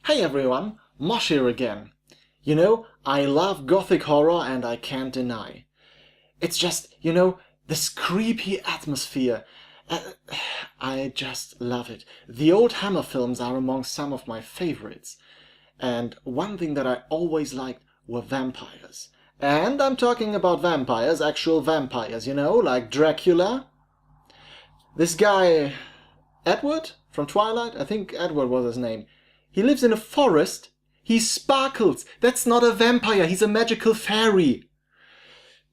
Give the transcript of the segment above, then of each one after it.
Hey everyone, Mosh here again. You know, I love gothic horror and I can't deny. It's just, this creepy atmosphere. I just love it. The old Hammer films are among some of my favorites. And one thing that I always liked were vampires. And I'm talking about vampires, actual vampires, like Dracula. This guy, Edward from Twilight, I think Edward was his name. He lives in a forest. He sparkles. That's not a vampire. He's a magical fairy.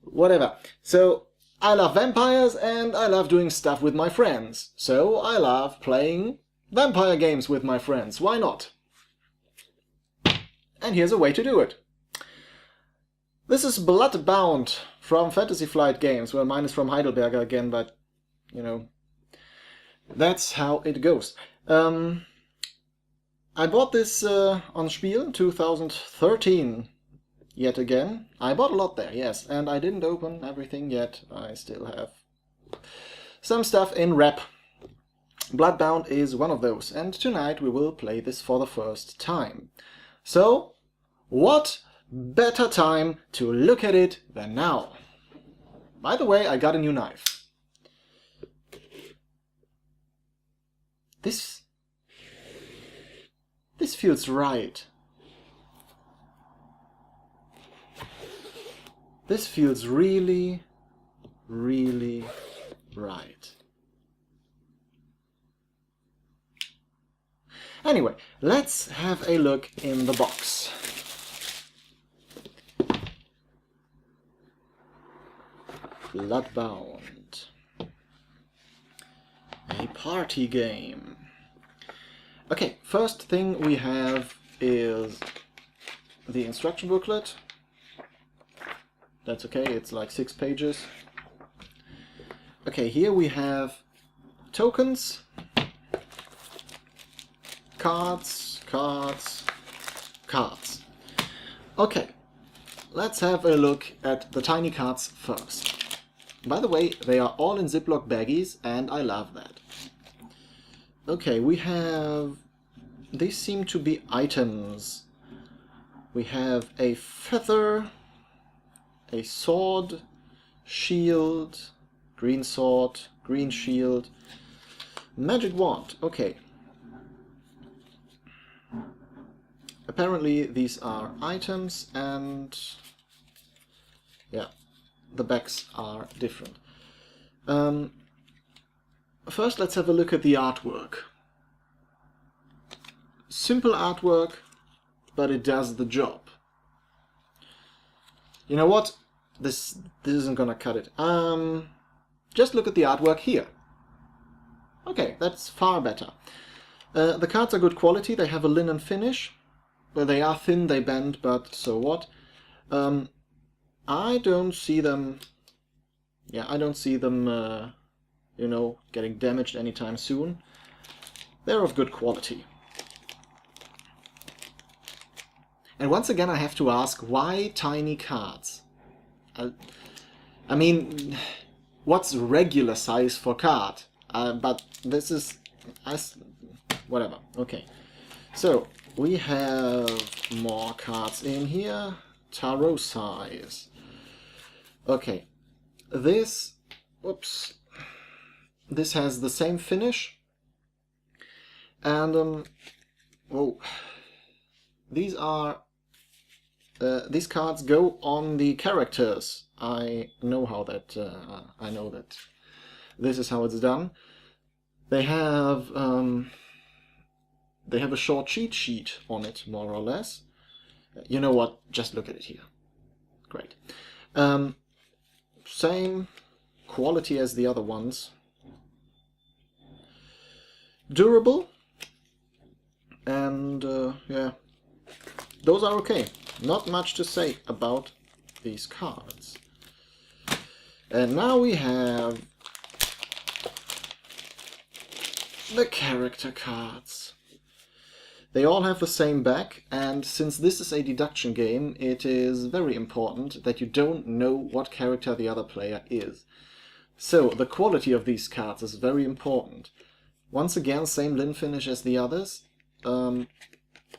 Whatever. So, I love vampires and I love doing stuff with my friends. So, I love playing vampire games with my friends. Why not? And here's a way to do it. This is Bloodbound from Fantasy Flight Games. Well, mine is from Heidelberger again, but, that's how it goes. I bought this on Spiel 2013, yet again. I bought a lot there, yes, and I didn't open everything yet. I still have some stuff in wrap. Bloodbound is one of those, and tonight we will play this for the first time. So, what better time to look at it than now? By the way, I got a new knife. This feels right. This feels really, really right. Anyway, let's have a look in the box. Bloodbound. A party game. Okay, first thing we have is the instruction booklet. That's okay, it's like 6 pages. Okay, here we have tokens, cards. Okay, let's have a look at the tiny cards first. By the way, they are all in Ziploc baggies and I love that. Okay, we have... these seem to be items. We have a feather, a sword, shield, green sword, green shield, magic wand. Okay. Apparently these are items and... yeah, the backs are different. First, let's have a look at the artwork. Simple artwork, but it does the job. You know what? This isn't gonna cut it. Just look at the artwork here. Okay, that's far better. The cards are good quality. They have a linen finish. Well, they are thin, they bend, but so what? I don't see them... yeah, I don't see them... getting damaged anytime soon. They're of good quality. And once again I have to ask, why tiny cards? I mean, what's regular size for card? But this is... whatever, okay. So, we have more cards in here. Tarot size. Okay. This... whoops. This has the same finish, and oh, these are these cards go on the characters. I know how that. I know that this is how it's done. They have a short cheat sheet on it, more or less. You know what? Just look at it here. Great. Same quality as the other ones. Durable, and yeah, those are okay. Not much to say about these cards. And now we have the character cards. They all have the same back, and since this is a deduction game, it is very important that you don't know what character the other player is. So the quality of these cards is very important. Once again, same lin finish as the others.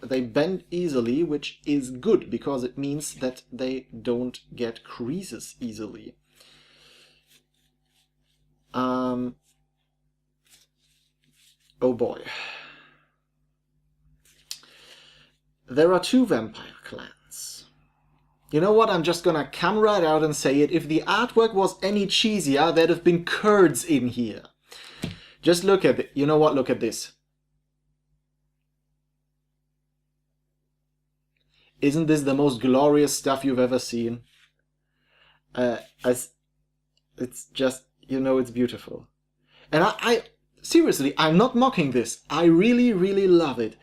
they bend easily, which is good because it means that they don't get creases easily. Oh boy. There are 2 vampire clans. You know what? I'm just gonna come right out and say it. If the artwork was any cheesier, there'd have been curds in here. Just look at it. You know what? Look at this. Isn't this the most glorious stuff you've ever seen? It's just, you know, it's beautiful. And I seriously, I'm not mocking this. I really, really love it.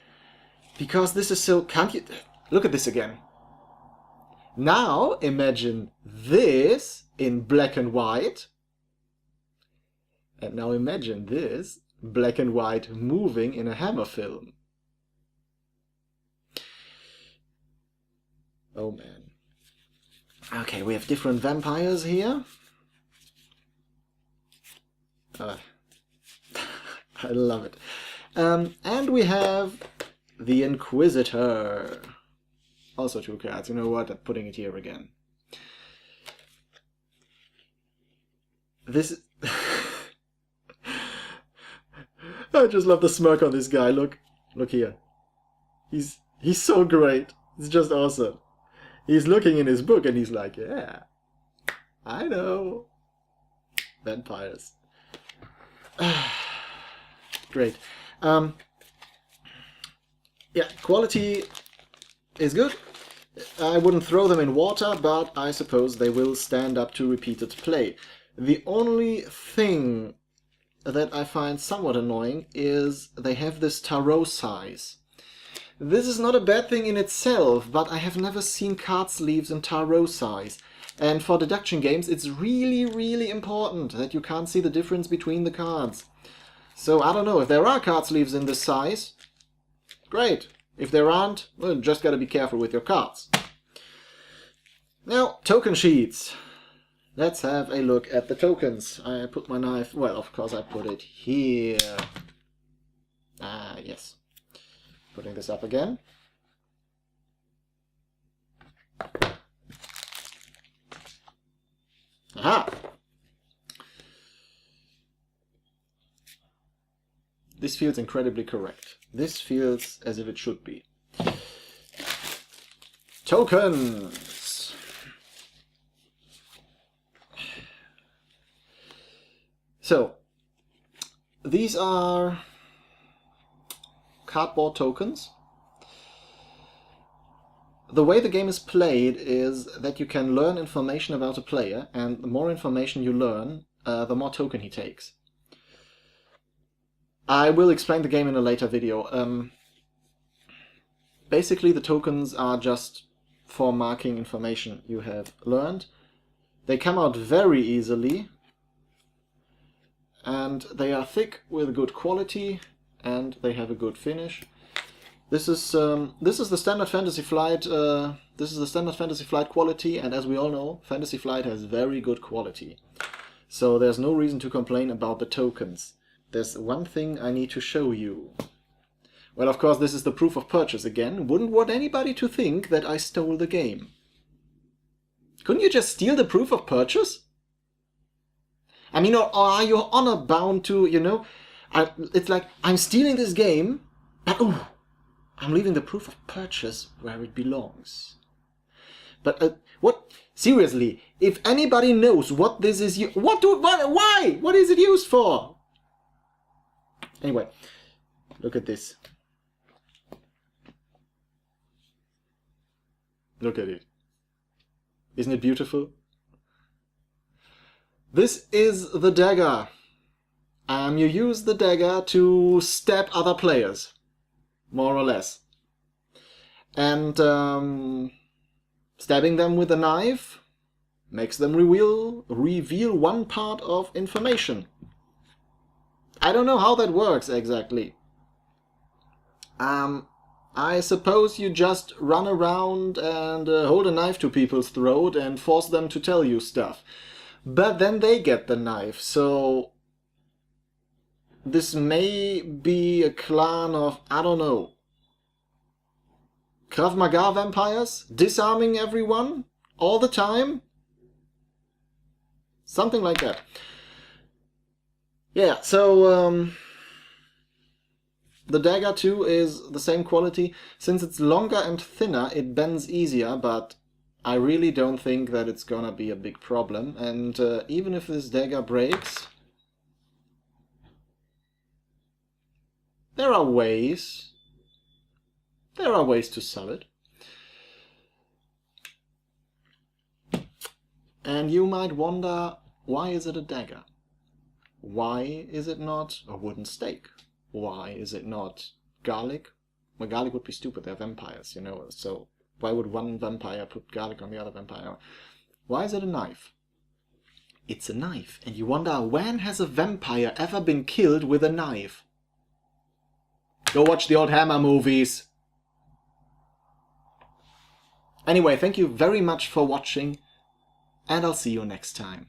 Because this is so... Can't you... Look at this again. Now imagine this in black and white. And now imagine this black and white moving in a Hammer film. Oh man. Okay, we have different vampires here. I love it. And we have the Inquisitor. Also 2 cards. You know what? I'm putting it here again. This... I just love the smirk on this guy. Look here. He's so great. It's just awesome. He's looking in his book and he's like, yeah, I know. Vampires. Great. Yeah, quality is good. I wouldn't throw them in water, but I suppose they will stand up to repeated play. The only thing that I find somewhat annoying is they have this tarot size. This is not a bad thing in itself, but I have never seen card sleeves in tarot size. And for deduction games, it's really, really important that you can't see the difference between the cards. So I don't know, if there are card sleeves in this size, great. If there aren't, well, just gotta be careful with your cards. Now, token sheets. Let's have a look at the tokens. I put my knife, well, of course I put it here. Ah, yes. Putting this up again. Aha! This feels incredibly correct. This feels as if it should be. Tokens! So, these are cardboard tokens. The way the game is played is that you can learn information about a player, and the more information you learn, the more token he takes. I will explain the game in a later video. Basically, the tokens are just for marking information you have learned. They come out very easily, and they are thick with good quality, and they have a good finish. This is the standard Fantasy Flight. This is the standard Fantasy Flight quality, and as we all know, Fantasy Flight has very good quality. So there's no reason to complain about the tokens. There's one thing I need to show you. Well, of course, this is the proof of purchase again. Wouldn't want anybody to think that I stole the game. Couldn't you just steal the proof of purchase? I mean, or are you honor bound to, you know, it's like, I'm stealing this game, but ooh, I'm leaving the proof of purchase where it belongs. But what? Seriously, if anybody knows what this is, why? What is it used for? Anyway, look at this. Look at it. Isn't it beautiful? This is the dagger. You use the dagger to stab other players, more or less. And stabbing them with a knife makes them reveal one part of information. I don't know how that works exactly. I suppose you just run around and hold a knife to people's throat and force them to tell you stuff. But then they get the knife, so this may be a clan of, I don't know. Krav Maga vampires? Disarming everyone? All the time? Something like that. Yeah, so the dagger too is the same quality. Since it's longer and thinner, it bends easier, but I really don't think that it's gonna be a big problem. And even if this dagger breaks, there are ways to sell it. And you might wonder, why is it a dagger? Why is it not a wooden stake? Why is it not garlic? Well, garlic would be stupid, they're vampires, you know, so why would one vampire put garlic on the other vampire? Why is it a knife? It's a knife, and you wonder, when has a vampire ever been killed with a knife? Go watch the old Hammer movies! Anyway, thank you very much for watching, and I'll see you next time.